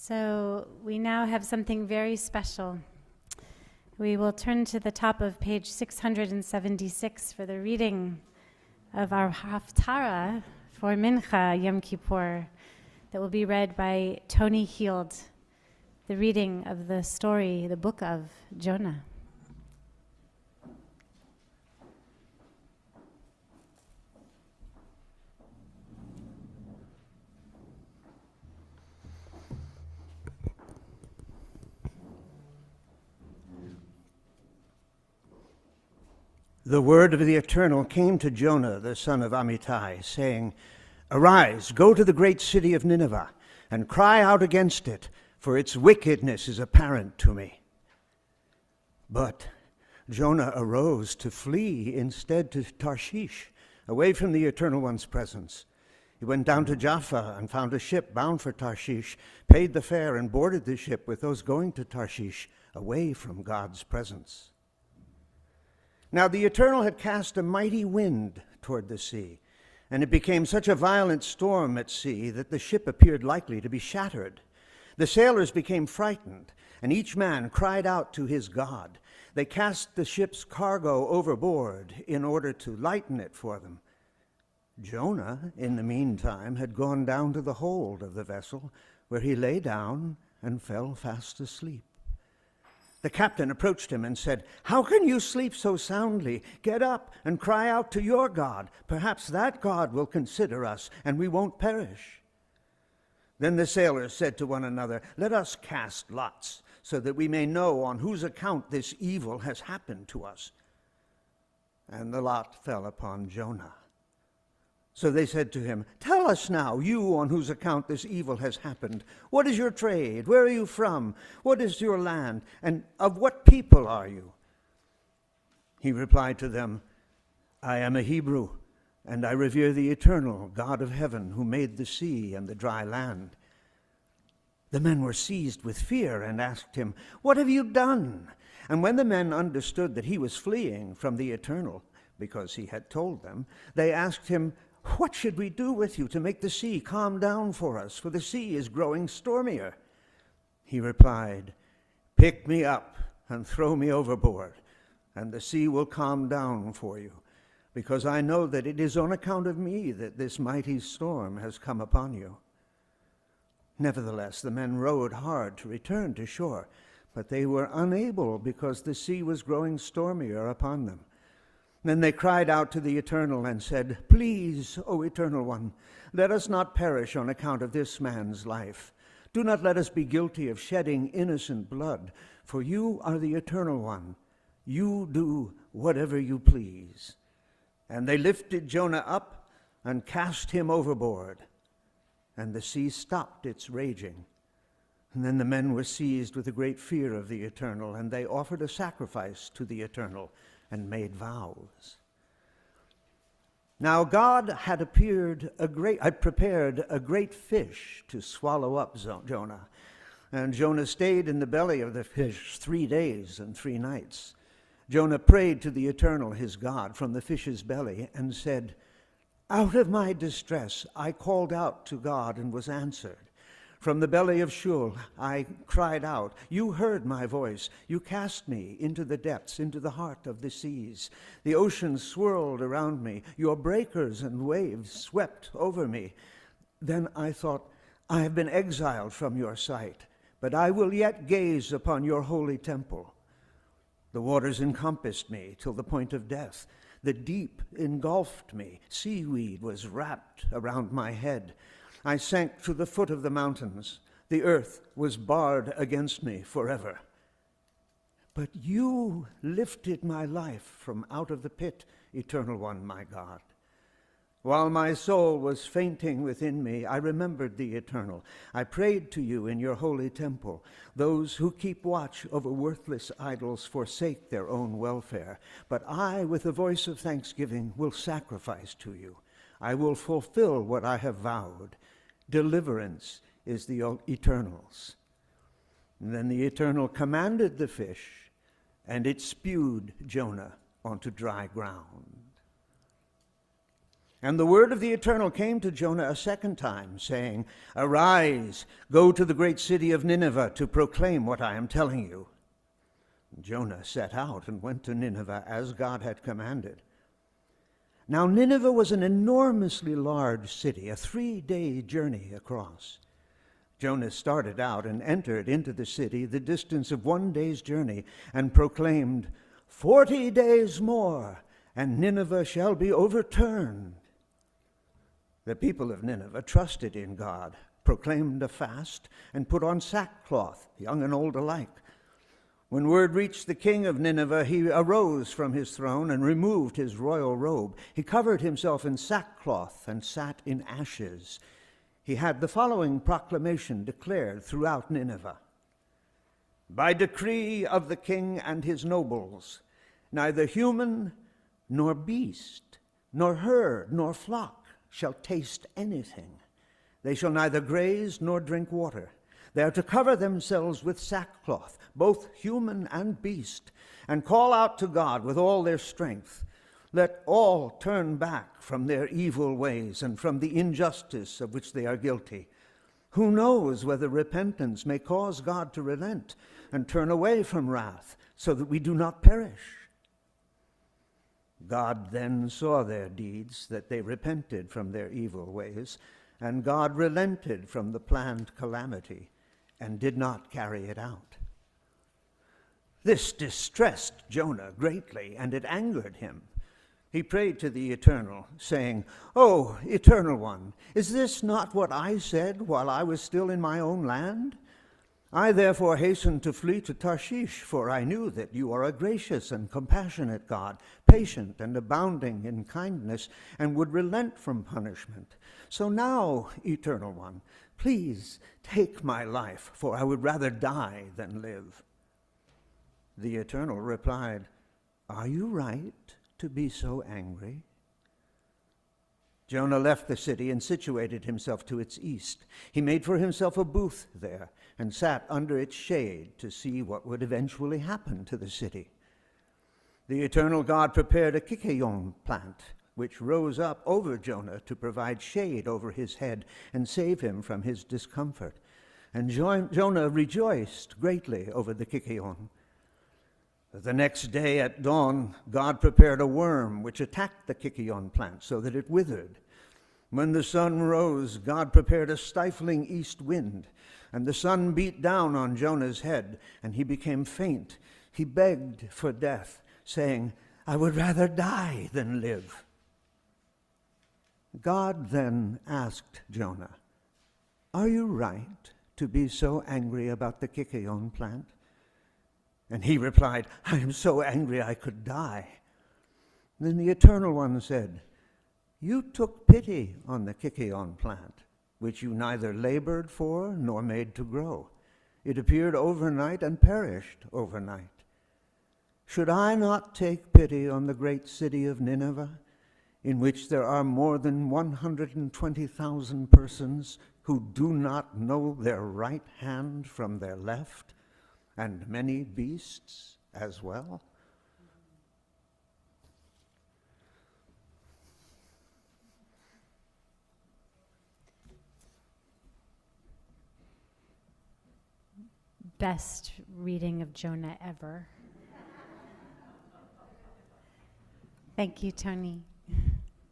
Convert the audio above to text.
So we now have something very special. We will turn to the top of page 676 for the reading of our Haftarah for Mincha Yom Kippur that will be read by Tony Heald, the reading of the story, the book of Jonah. The word of the Eternal came to Jonah, the son of Amittai, saying, "Arise, go to the great city of Nineveh, and cry out against it, for its wickedness is apparent to me." But Jonah arose to flee instead to Tarshish, away from the Eternal One's presence. He went down to Jaffa and found a ship bound for Tarshish, paid the fare, and boarded the ship with those going to Tarshish, away from God's presence. Now the Eternal had cast a mighty wind toward the sea, and it became such a violent storm at sea that the ship appeared likely to be shattered. The sailors became frightened, and each man cried out to his God. They cast the ship's cargo overboard in order to lighten it for them. Jonah, in the meantime, had gone down to the hold of the vessel, where he lay down and fell fast asleep. The captain approached him and said, "How can you sleep so soundly? Get up and cry out to your God. Perhaps that God will consider us, and we won't perish." Then the sailors said to one another, "Let us cast lots, so that we may know on whose account this evil has happened to us." And the lot fell upon Jonah. So they said to him, "Tell us now, you on whose account this evil has happened. What is your trade? Where are you from? What is your land? And of what people are you?" He replied to them, "I am a Hebrew, and I revere the Eternal God of heaven, who made the sea and the dry land." The men were seized with fear and asked him, "What have you done?" And when the men understood that he was fleeing from the Eternal, because he had told them, they asked him, "What should we do with you to make the sea calm down for us? For the sea is growing stormier." He replied, "Pick me up and throw me overboard, and the sea will calm down for you, because I know that it is on account of me that this mighty storm has come upon you." Nevertheless, the men rowed hard to return to shore, but they were unable because the sea was growing stormier upon them. Then they cried out to the Eternal and said, "Please, O Eternal One, let us not perish on account of this man's life. Do not let us be guilty of shedding innocent blood, for you are the Eternal One. You do whatever you please." And they lifted Jonah up and cast him overboard, and the sea stopped its raging. And then the men were seized with a great fear of the Eternal, and they offered a sacrifice to the Eternal and made vows. Now God had prepared a great fish to swallow up Jonah. And Jonah stayed in the belly of the fish 3 days and 3 nights. Jonah prayed to the Eternal, his God, from the fish's belly and said, "Out of my distress I called out to God and was answered. From the belly of Sheol I cried out. You heard my voice. You cast me into the depths, into the heart of the seas. The oceans swirled around me. Your breakers and waves swept over me. Then I thought, I have been exiled from your sight, but I will yet gaze upon your holy temple. The waters encompassed me till the point of death. The deep engulfed me. Seaweed was wrapped around my head. I sank to the foot of the mountains. The earth was barred against me forever. But you lifted my life from out of the pit, Eternal One, my God. While my soul was fainting within me, I remembered the Eternal. I prayed to you in your holy temple. Those who keep watch over worthless idols forsake their own welfare. But I, with a voice of thanksgiving, will sacrifice to you. I will fulfill what I have vowed. Deliverance is the Eternal's." And then the Eternal commanded the fish, and it spewed Jonah onto dry ground. And the word of the Eternal came to Jonah a second time, saying, Arise, go to the great city of Nineveh to proclaim what I am telling you. Jonah set out and went to Nineveh as God had commanded. Now Nineveh was an enormously large city, a 3-day journey across. Jonah started out and entered into the city the distance of 1 day's journey and proclaimed, 40 days more, and Nineveh shall be overturned. The people of Nineveh trusted in God, proclaimed a fast, and put on sackcloth, young and old alike. When word reached the king of Nineveh, he arose from his throne and removed his royal robe. He covered himself in sackcloth and sat in ashes. He had the following proclamation declared throughout Nineveh. By decree of the king and his nobles, neither human nor beast, nor herd nor flock shall taste anything. They shall neither graze nor drink water. They are to cover themselves with sackcloth, both human and beast, and call out to God with all their strength. Let all turn back from their evil ways and from the injustice of which they are guilty. Who knows whether repentance may cause God to relent and turn away from wrath, so that we do not perish? God then saw their deeds, that they repented from their evil ways, and God relented from the planned calamity and did not carry it out. This distressed Jonah greatly, and it angered him. He prayed to the Eternal, saying, "O Eternal One, is this not what I said while I was still in my own land? I therefore hastened to flee to Tarshish, for I knew that you are a gracious and compassionate God, patient and abounding in kindness, and would relent from punishment. So now, Eternal One, please take my life, for I would rather die than live." The Eternal replied, "Are you right to be so angry?" Jonah left the city and situated himself to its east. He made for himself a booth there and sat under its shade to see what would eventually happen to the city. The Eternal God prepared a kikayon plant, which rose up over Jonah to provide shade over his head and save him from his discomfort. And Jonah rejoiced greatly over the kikayon. The next day at dawn, God prepared a worm which attacked the kikayon plant so that it withered. When the sun rose, God prepared a stifling east wind, and the sun beat down on Jonah's head, and he became faint. He begged for death, saying, "I would rather die than live." God then asked Jonah, "Are you right to be so angry about the kikayon plant?" And he replied, "I am so angry I could die." Then the Eternal One said, "You took pity on the kikayon plant, which you neither labored for nor made to grow. It appeared overnight and perished overnight. Should I not take pity on the great city of Nineveh, in which there are more than 120,000 persons who do not know their right hand from their left, and many beasts as well?" Best reading of Jonah ever. Thank you, Tony.